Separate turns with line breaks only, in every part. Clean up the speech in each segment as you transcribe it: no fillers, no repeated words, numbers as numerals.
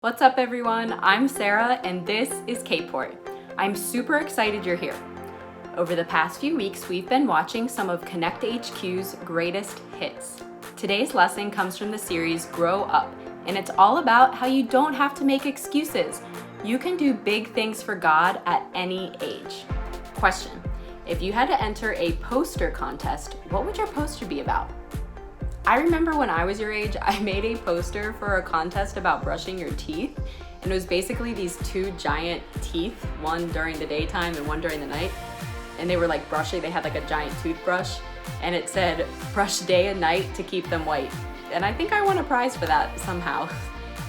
What's up everyone? I'm Sarah and this is KPort. I'm super excited you're here. Over the past few weeks, we've been watching some of Konnect HQ's greatest hits. Today's lesson comes from the series Grow Up, and it's all about how you don't have to make excuses. You can do big things for God at any age. Question: if you had to enter a poster contest, what would your poster be about? I remember when I was your age, I made a poster for a contest about brushing your teeth, and it was basically these two giant teeth, one during the daytime and one during the night, and they were like brushing, they had like a giant toothbrush, and it said, brush day and night to keep them white. And I think I won a prize for that somehow.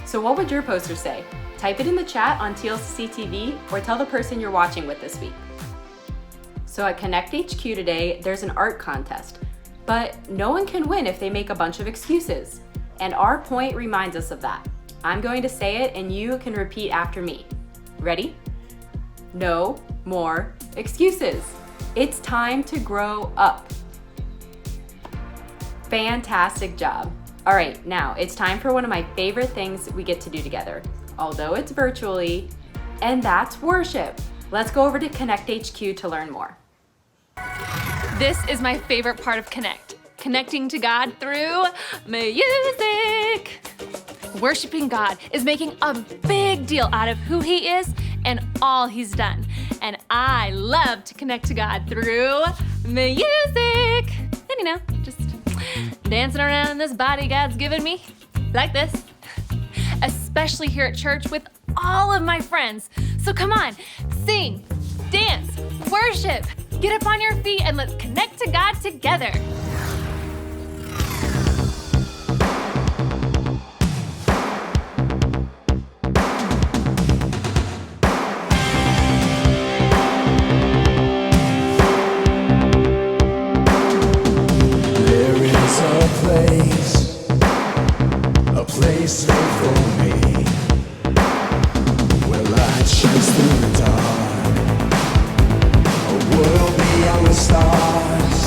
So what would your poster say? Type it in the chat on TLC TV or tell the person you're watching with this week. So at Konnect HQ today, there's an art contest. But no one can win if they make a bunch of excuses. And our point reminds us of that. I'm going to say it and you can repeat after me. Ready? No more excuses. It's time to grow up. Fantastic job. All right, now it's time for one of my favorite things we get to do together, although it's virtually, and that's worship. Let's go over to Konnect HQ to learn more.
This is my favorite part of Konnect, connecting to God through music. Worshiping God is making a big deal out of who He is and all He's done. And I love to connect to God through music. And just dancing around in this body God's given me, like this. Especially here at church with all of my friends. So come on, sing, dance, worship. Get up on your feet and let's connect to God together.
There is a place made for me, where light shines through the dark. A world beyond the stars,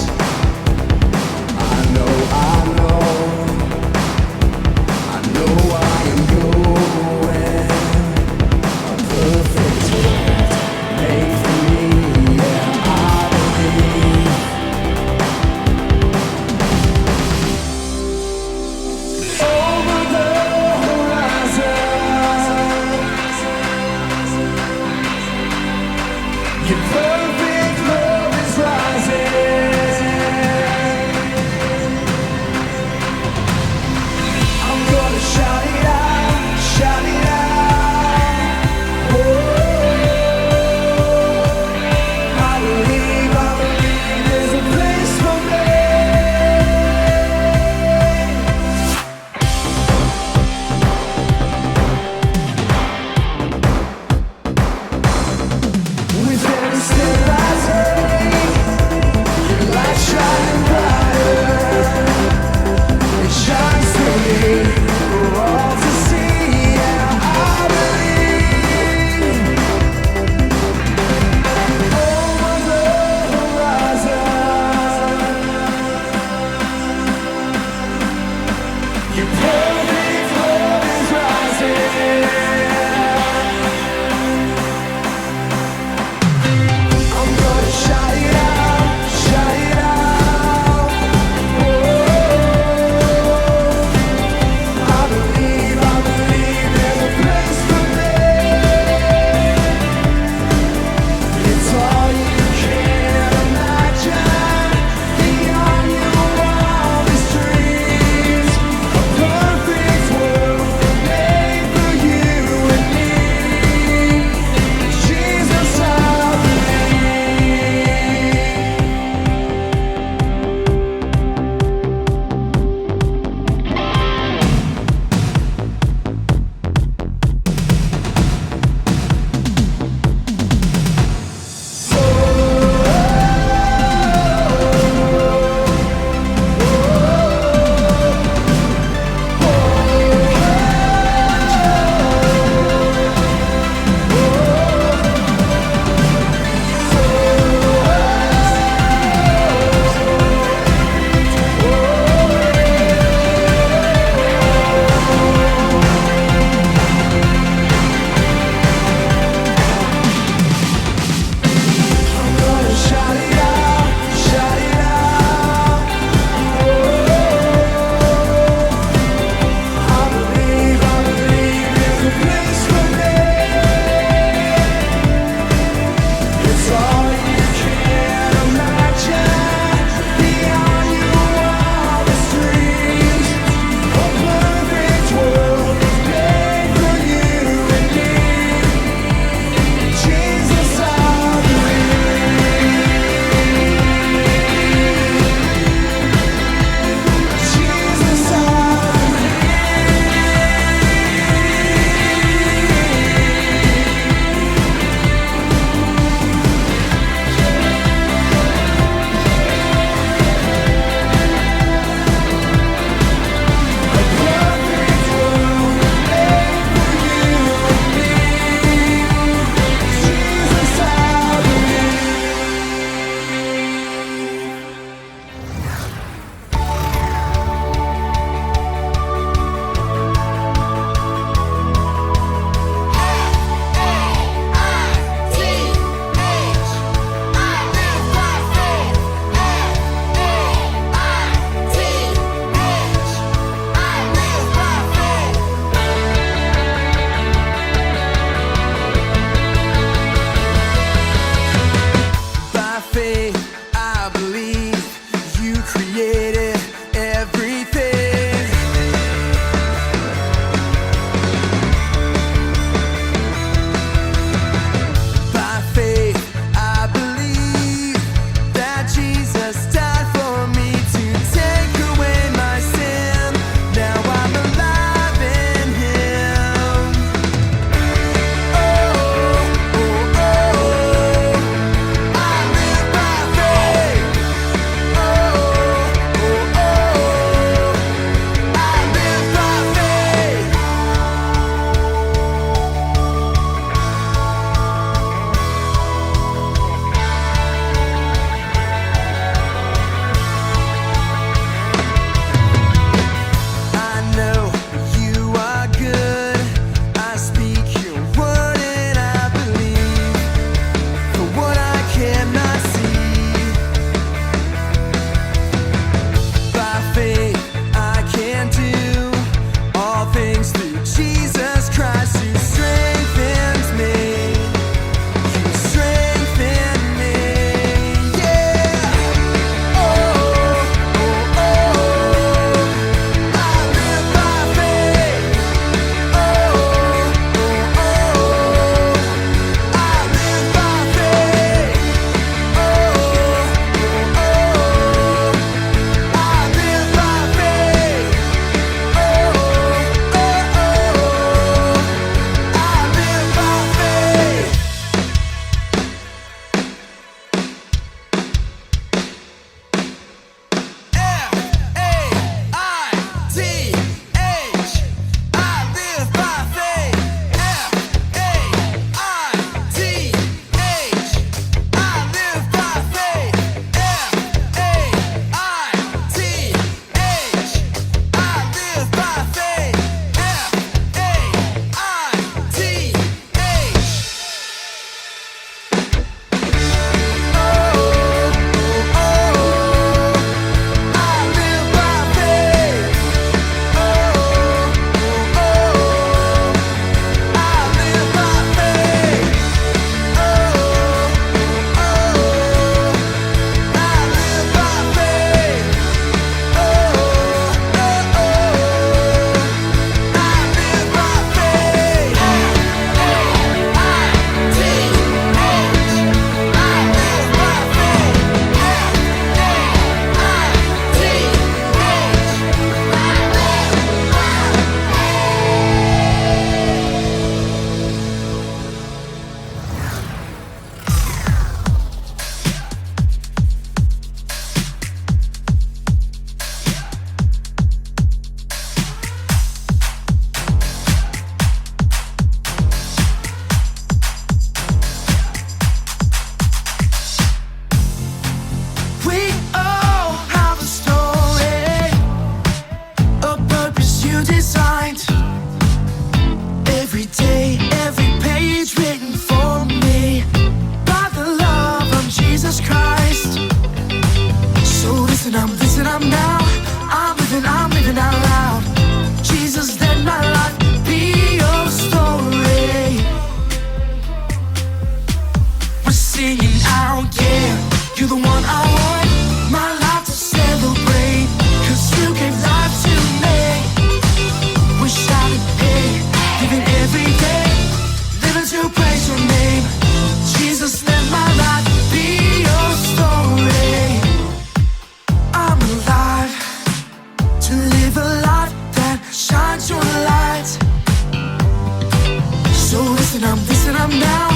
So listen, I'm now.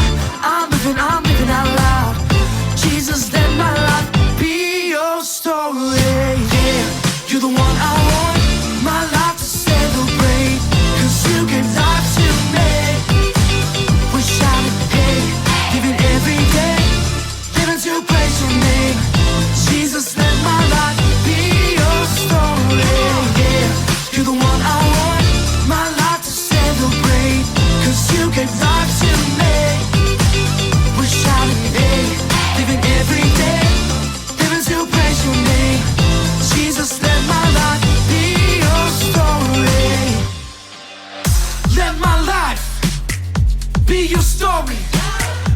I'm living out loud. Jesus, let my life be your story. Yeah, you're the one I want, my life to celebrate. 'Cause you gave life to me. We're shouting, hey, living every day, living to praise your name. Jesus, let my life be your story. Yeah, you're the one I want, my life to celebrate. 'Cause you gave life to me. We're shouting, hey, living every day, living to praise your name. Jesus, let my life be your story. Let my life be your story.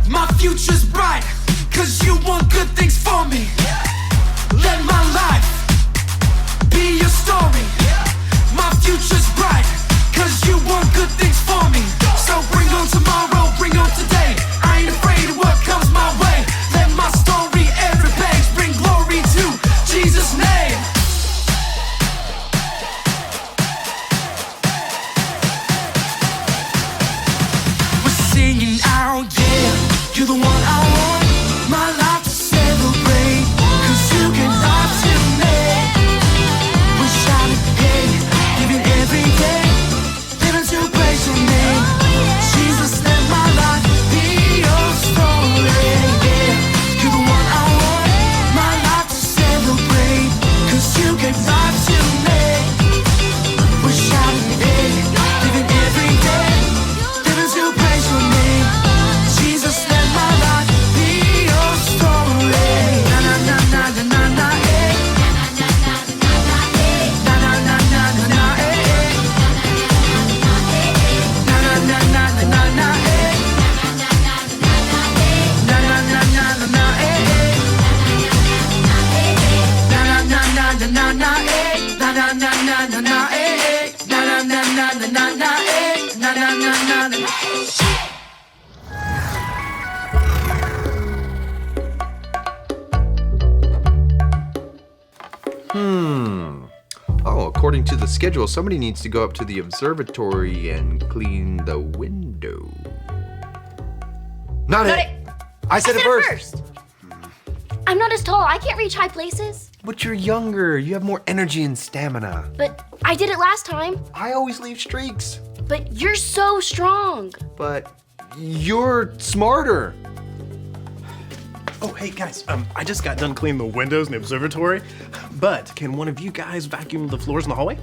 My future's bright, 'cause you want good things for me. Let my life be your story. My future's bright, 'cause you want good things for me. So bring on tomorrow, bring on today. I ain't afraid of what comes my way. Let my story every page bring glory to Jesus' name. We're singing out, yeah, you're the one I want, my life to celebrate. 'Cause you give life to me. We're shouting, hey, living every day, living to praise your name. Jesus, let my life be your story. Yeah, you're the one I want, my life to celebrate. 'Cause you gave life to me. We're shouting, hey, living every day, living to praise your name. Jesus, let my life be your story. Na na na na na na na, eh. Na na na na na na, eh. Na na na na na na na, eh. Na na na na na na, eh. Na na na na na na na, eh. Na na na na na na, eh. Na na na na na na na, eh. Na na na na na.
Oh, according to the schedule, somebody needs to go up to the observatory and clean the window. Not it! I said it first!
I'm not as tall. I can't reach high places.
But you're younger. You have more energy and stamina.
But I did it last time.
I always leave streaks.
But you're so strong.
But you're smarter.
Oh, hey guys, I just got done cleaning the windows in the observatory, but can one of you guys vacuum the floors in the hallway?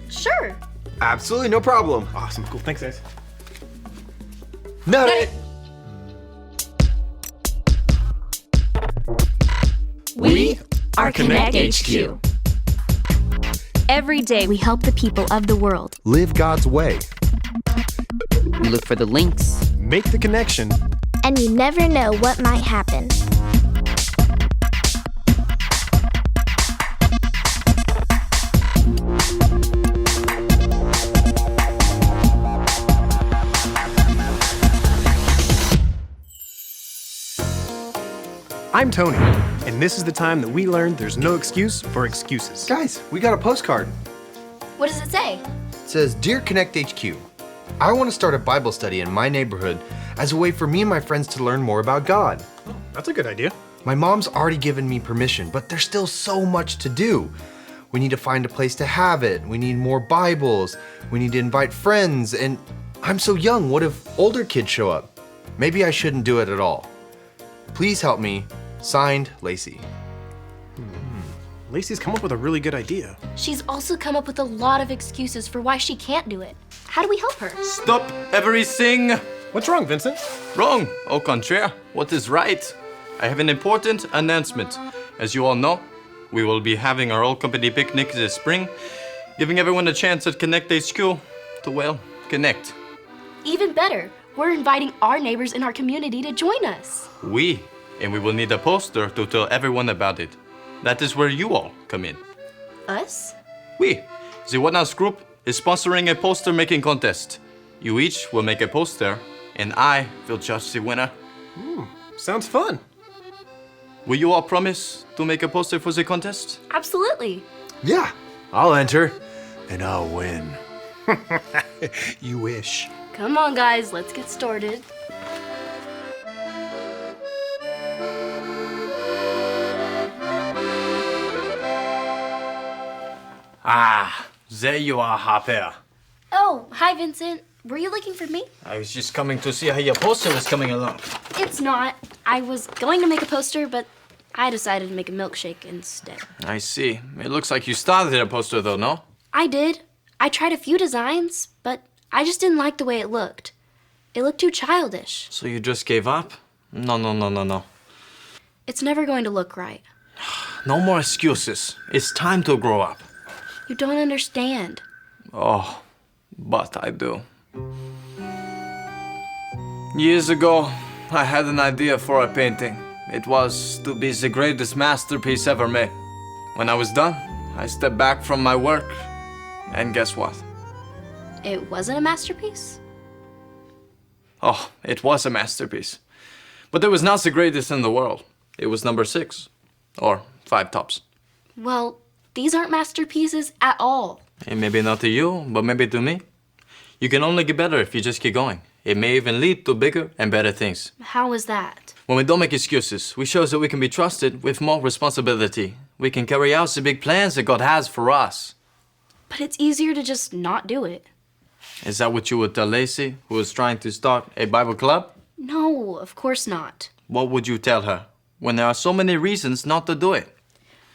Sure.
Absolutely no problem.
Awesome, cool, thanks guys.
Not it!
We are Konnect HQ.
Every day we help the people of the world.
Live God's way.
We look for the links.
Make the connection.
And you never know what might happen.
I'm Tony, and this is the time that we learned there's no excuse for excuses.
Guys, we got a postcard.
What does it say?
It says, Dear Konnect HQ, I want to start a Bible study in my neighborhood as a way for me and my friends to learn more about God.
Oh, that's a good idea.
My mom's already given me permission, but there's still so much to do. We need to find a place to have it. We need more Bibles. We need to invite friends. And I'm so young, what if older kids show up? Maybe I shouldn't do it at all. Please help me. Signed, Lacey.
Lacey's come up with a really good idea.
She's also come up with a lot of excuses for why she can't do it. How do we help her?
Stop everything!
What's wrong, Vincent?
Wrong! Au contraire, what is right? I have an important announcement. As you all know, we will be having our all company picnic this spring, giving everyone a chance at Konnect HQ to, well, connect.
Even better, we're inviting our neighbors in our community to join us.
And we will need a poster to tell everyone about it. That is where you all come in.
Us?
The One Group is sponsoring a poster making contest. You each will make a poster, and I will judge the winner.
Sounds fun.
Will you all promise to make a poster for the contest?
Absolutely.
Yeah, I'll enter, and I'll win.
You wish.
Come on, guys, let's get started.
Ah, there you are, Harper.
Oh, hi, Vincent. Were you looking for me?
I was just coming to see how your poster was coming along.
It's not. I was going to make a poster, but I decided to make a milkshake instead.
I see. It looks like you started a poster though, no?
I did. I tried a few designs, but I just didn't like the way it looked. It looked too childish.
So you just gave up? No.
It's never going to look right.
No more excuses. It's time to grow up.
You don't understand.
Oh, but I do. Years ago, I had an idea for a painting. It was to be the greatest masterpiece ever made. When I was done, I stepped back from my work, and guess what?
It wasn't a masterpiece?
Oh, it was a masterpiece. But it was not the greatest in the world. It was number 6, or 5 tops.
Well, these aren't masterpieces at all.
And maybe not to you, but maybe to me. You can only get better if you just keep going. It may even lead to bigger and better things.
How is that?
When we don't make excuses, we show that we can be trusted with more responsibility. We can carry out the big plans that God has for us.
But it's easier to just not do it.
Is that what you would tell Lacey, who is trying to start a Bible club?
No, of course not.
What would you tell her when there are so many reasons not to do it?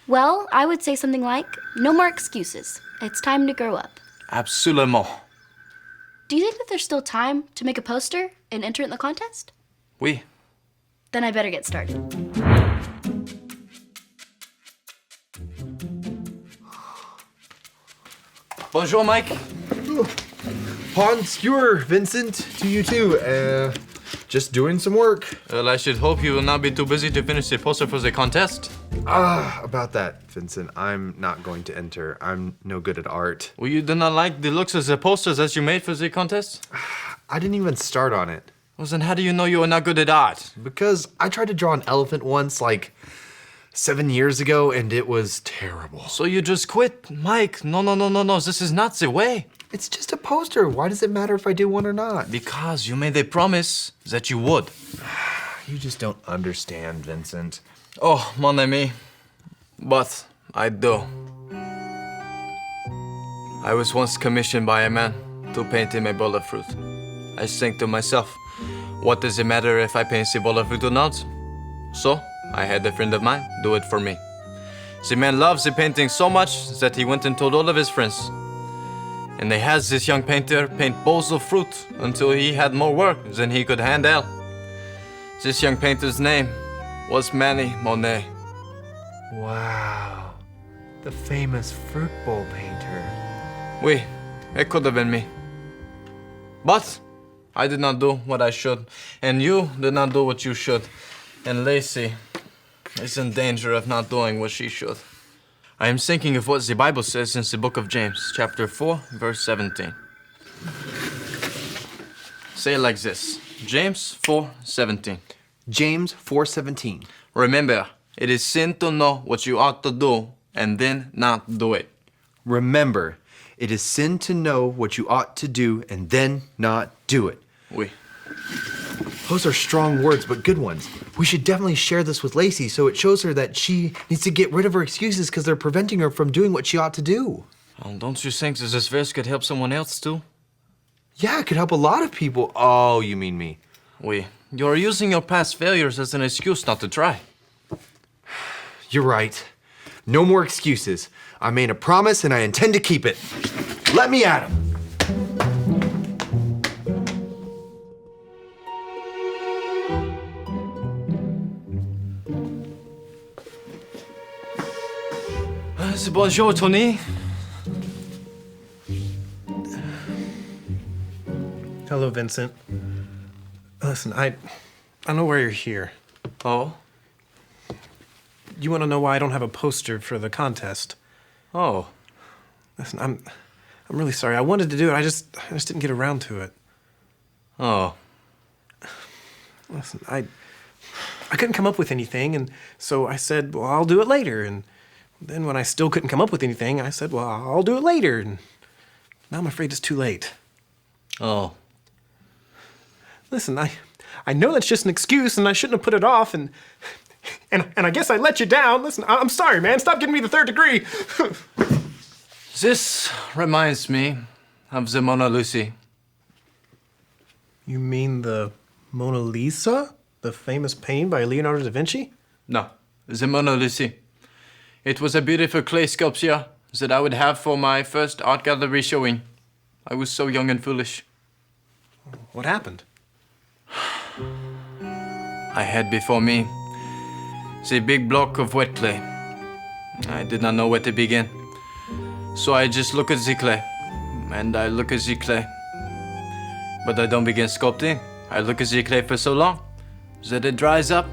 Well, I would say something like, no more excuses. It's time to grow up.
Absolument.
Do you think that there's still time to make a poster and enter it in the contest?
Oui.
Then I better get started.
Bonjour, Mike.
Bon skewer, Vincent, to you too. Just doing some work.
Well, I should hope you will not be too busy to finish the poster for the contest.
About that, Vincent, I'm not going to enter. I'm no good at art.
Well, you do not like the looks of the posters that you made for the contest?
I didn't even start on it.
Well, then how do you know you are not good at art?
Because I tried to draw an elephant once, like 7 years ago, and it was terrible.
So you just quit? Mike, no, this is not the way.
It's just a poster. Why does it matter if I do one or not?
Because you made a promise that you would.
You just don't understand, Vincent.
Oh, mon ami. But I do. I was once commissioned by a man to paint him a bowl of fruit. I think to myself, what does it matter if I paint the bowl of fruit or not? So, I had a friend of mine do it for me. The man loves the painting so much that he went and told all of his friends. And they had this young painter paint bowls of fruit until he had more work than he could handle. This young painter's name was Manny Monet.
Wow. The famous fruit bowl painter.
Oui, it could have been me. But I did not do what I should, and you did not do what you should. And Lacey is in danger of not doing what she should. I am thinking of what the Bible says in the book of James, chapter 4, verse 17. Say it like this. James 4:17.
James 4:17.
Remember, it is sin to know what you ought to do and then not do it.
Remember, it is sin to know what you ought to do and then not do it.
Oui.
Those are strong words, but good ones. We should definitely share this with Lacey so it shows her that she needs to get rid of her excuses because they're preventing her from doing what she ought to do.
Don't you think that this verse could help someone else too?
Yeah, it could help a lot of people. Oh, you mean me.
Oui. You're using your past failures as an excuse not to try.
You're right. No more excuses. I made a promise and I intend to keep it. Let me at him.
Bonjour, Tony.
Hello, Vincent. Listen, I know why you're here.
Oh?
You want to know why I don't have a poster for the contest?
Oh.
Listen, I'm really sorry. I wanted to do it. I just didn't get around to it.
Oh.
Listen, I couldn't come up with anything, and so I said, well, I'll do it later. And then when I still couldn't come up with anything, I said, well, I'll do it later. And now I'm afraid it's too late.
Oh.
Listen, I know that's just an excuse, and I shouldn't have put it off, and I guess I let you down. Listen, I'm sorry, man. Stop giving me the third degree.
This reminds me of the Mona Lisa.
You mean the Mona Lisa? The famous painting by Leonardo da Vinci?
No, the Mona Lisa. It was a beautiful clay sculpture that I would have for my first art gallery showing. I was so young and foolish.
What happened?
I had before me the big block of wet clay. I did not know where to begin. So I just look at the clay, and I look at the clay. But I don't begin sculpting. I look at the clay for so long that it dries up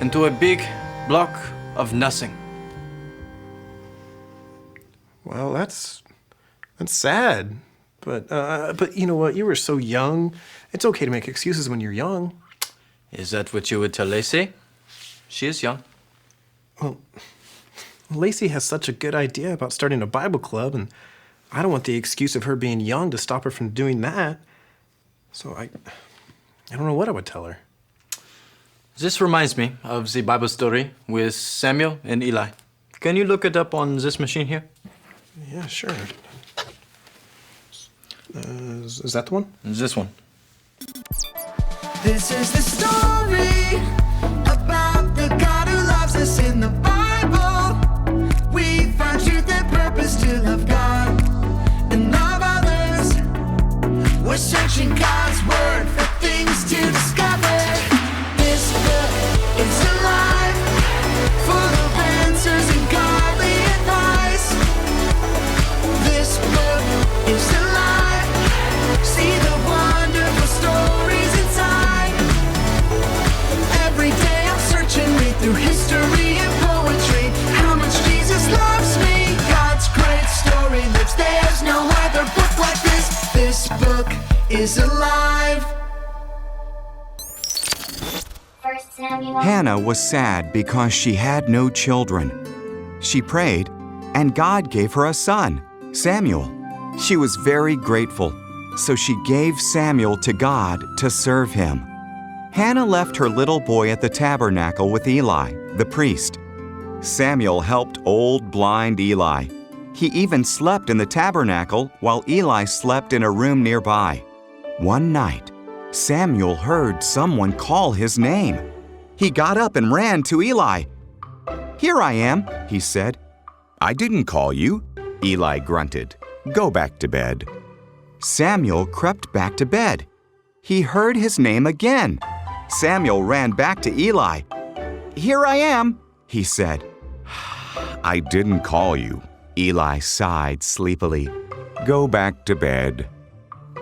into a big block of nothing.
Well, that's sad. But you know what? You were so young. It's okay to make excuses when you're young.
Is that what you would tell Lacey? She is young.
Well, Lacey has such a good idea about starting a Bible club, and I don't want the excuse of her being young to stop her from doing that. So I don't know what I would tell her.
This reminds me of the Bible story with Samuel and Eli. Can you look it up on this machine here?
Yeah, sure. Is that the one?
This one.
This is the story about the God who loves us in the Bible. We find truth and purpose to love God and love others. We're searching God's word for things to discover. This book is alive, full of answers and godly advice. This book is alive. See the wonderful stories inside. Every day I'm searching, read through history and poetry. How much Jesus loves me. God's great story lives. There's no other book like this. This book is alive.
Hannah was sad because she had no children. She prayed, and God gave her a son, Samuel. She was very grateful, so she gave Samuel to God to serve him. Hannah left her little boy at the tabernacle with Eli, the priest. Samuel helped old blind Eli. He even slept in the tabernacle while Eli slept in a room nearby. One night, Samuel heard someone call his name. He got up and ran to Eli. "Here I am," he said. "I didn't call you," Eli grunted. "Go back to bed." Samuel crept back to bed. He heard his name again. Samuel ran back to Eli. "Here I am," he said. "I didn't call you," Eli sighed sleepily. "Go back to bed."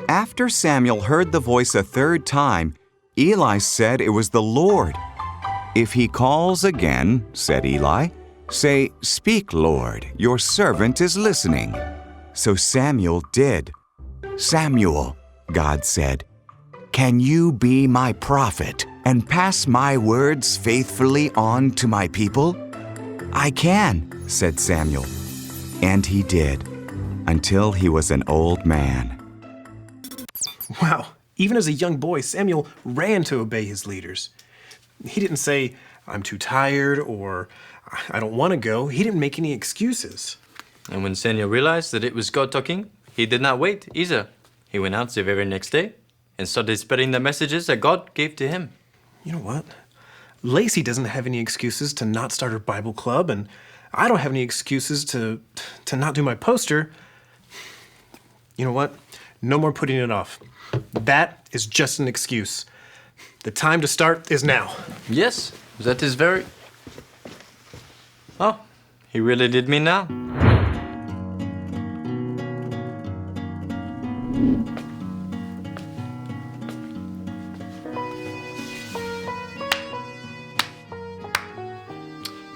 After Samuel heard the voice a third time, Eli said it was the Lord. "If he calls again," said Eli, "say, 'Speak, Lord, your servant is listening.'" So Samuel did. "Samuel," God said, "can you be my prophet and pass my words faithfully on to my people?" "I can," said Samuel. And he did, until he was an old man.
Wow, even as a young boy, Samuel ran to obey his leaders. He didn't say, "I'm too tired," or "I don't want to go." He didn't make any excuses.
And when Samuel realized that it was God talking, he did not wait either. He went out the very next day and started spreading the messages that God gave to him.
You know what? Lacey doesn't have any excuses to not start her Bible club, and I don't have any excuses to not do my poster. You know what? No more putting it off. That is just an excuse. The time to start is now.
Yes, that is very... Oh, he really did mean now.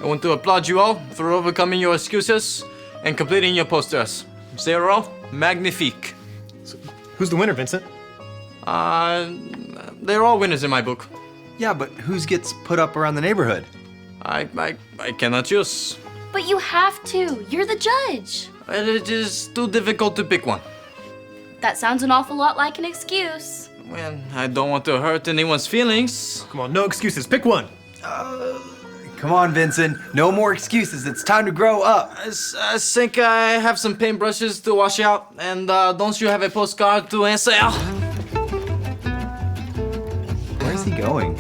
I want to applaud you all for overcoming your excuses and completing your posters. They are all magnifique.
So, who's the winner, Vincent?
They're all winners in my book.
Yeah, but whose gets put up around the neighborhood?
I cannot choose.
But you have to. You're the judge.
It is too difficult to pick one.
That sounds an awful lot like an excuse.
Well, I don't want to hurt anyone's feelings.
Come on, no excuses. Pick one.
Come on, Vincent. No more excuses. It's time to grow up.
I think I have some paintbrushes to wash out, and don't you have a postcard to answer?
Where's he going?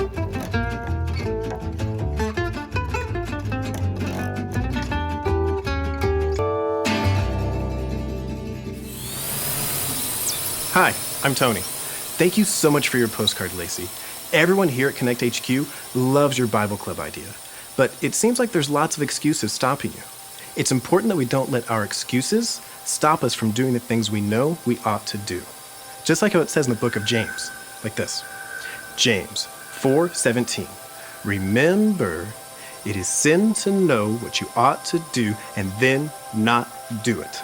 Hi, I'm Tony. Thank you so much for your postcard, Lacey. Everyone here at Konnect HQ loves your Bible Club idea, but it seems like there's lots of excuses stopping you. It's important that we don't let our excuses stop us from doing the things we know we ought to do. Just like how it says in the book of James, like this. James 4:17. Remember, it is sin to know what you ought to do and then not do it.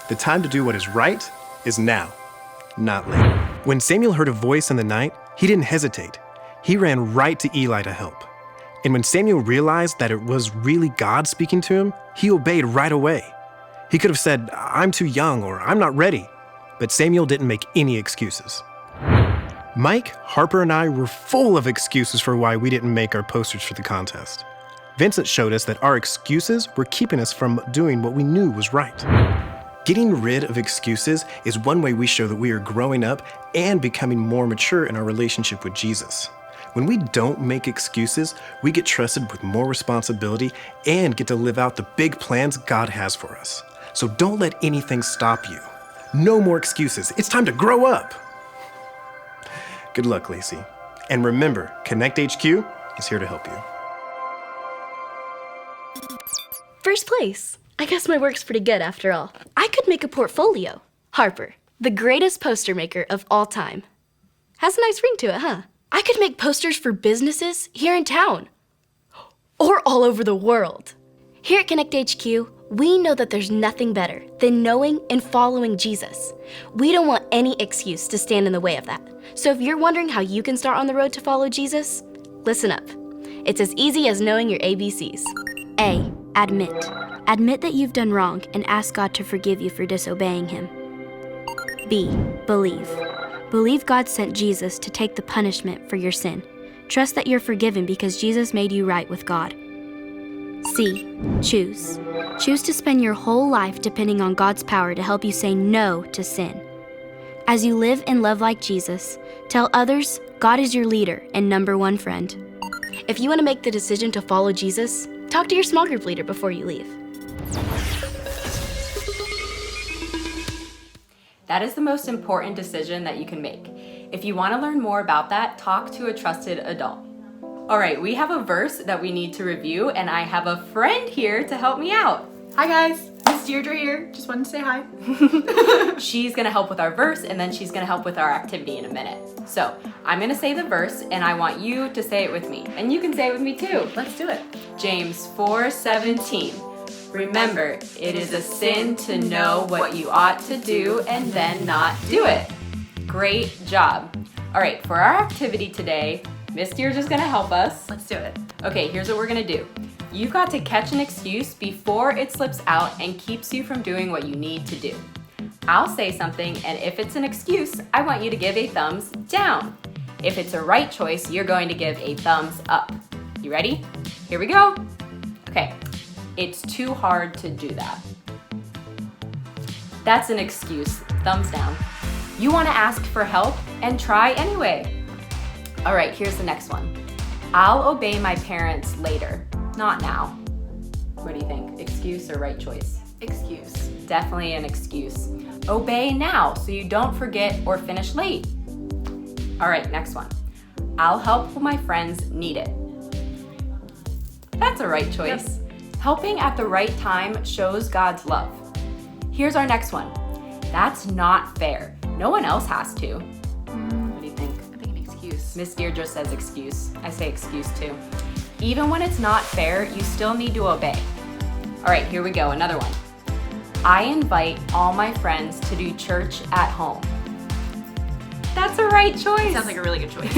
The time to do what is right is now, not later. When Samuel heard a voice in the night, he didn't hesitate. He ran right to Eli to help. And when Samuel realized that it was really God speaking to him, he obeyed right away. He could have said, "I'm too young," or "I'm not ready." But Samuel didn't make any excuses. Mike, Harper, and I were full of excuses for why we didn't make our posters for the contest. Vincent showed us that our excuses were keeping us from doing what we knew was right. Getting rid of excuses is one way we show that we are growing up and becoming more mature in our relationship with Jesus. When we don't make excuses, we get trusted with more responsibility and get to live out the big plans God has for us. So don't let anything stop you. No more excuses. It's time to grow up. Good luck, Lacey. And remember, Konnect HQ is here to help you.
First place. I guess my work's pretty good after all. I could make a portfolio. Harper, the greatest poster maker of all time. Has a nice ring to it, huh? I could make posters for businesses here in town. Or all over the world. Here at Konnect HQ, we know that there's nothing better than knowing and following Jesus. We don't want any excuse to stand in the way of that. So if you're wondering how you can start on the road to follow Jesus, listen up. It's as easy as knowing your ABCs. A, admit. Admit that you've done wrong and ask God to forgive you for disobeying Him. B, believe. Believe God sent Jesus to take the punishment for your sin. Trust that you're forgiven because Jesus made you right with God. C, choose. Choose to spend your whole life depending on God's power to help you say no to sin. As you live and love like Jesus, tell others God is your leader and number one friend. If you want to make the decision to follow Jesus, talk to your small group leader before you leave.
That is the most important decision that you can make. If you want to learn more about that, talk to a trusted adult. All right, we have a verse that we need to review, and I have a friend here to help me out.
Hi guys, Miss Deirdre here. Just wanted to say hi.
She's gonna help with our verse, and then she's gonna help with our activity in a minute. So I'm gonna say the verse, and I want you to say it with me. And you can say it with me too.
Let's do it.
James 4:17. Remember, it is a sin to know what you ought to do and then not do it. Great job. All right, for our activity today, Miss Deirdre's gonna help us.
Let's do it.
Okay, here's what we're gonna do. You've got to catch an excuse before it slips out and keeps you from doing what you need to do. I'll say something, and if it's an excuse, I want you to give a thumbs down. If it's a right choice, you're going to give a thumbs up. You ready? Here we go. Okay, it's too hard to do that. That's an excuse. Thumbs down. You want to ask for help and try anyway. All right, here's the next one. I'll obey my parents later, not now. What do you think? Excuse or right choice?
Excuse.
Definitely an excuse. Obey now so you don't forget or finish late. All right, next one. I'll help when my friends need it. That's a right choice. Yep. Helping at the right time shows God's love. Here's our next one. That's not fair. No one else has to. What do you think?
I think an excuse.
Miss Deirdre says excuse. I say excuse too. Even when it's not fair, you still need to obey. All right, here we go, another one. I invite all my friends to do church at home. That's a right choice.
Sounds like a really good choice.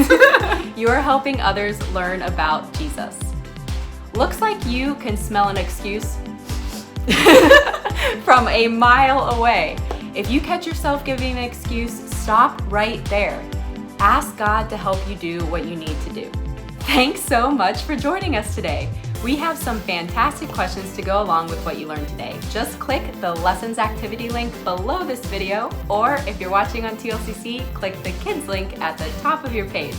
You are helping others learn about Jesus. Looks like you can smell an excuse from a mile away. If you catch yourself giving an excuse, stop right there. Ask God to help you do what you need to do. Thanks so much for joining us today. We have some fantastic questions to go along with what you learned today. Just click the lessons activity link below this video, or if you're watching on TLCC, click the kids link at the top of your page.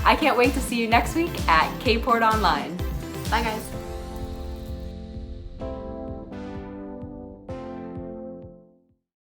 I can't wait to see you next week at KPort Online. Bye guys.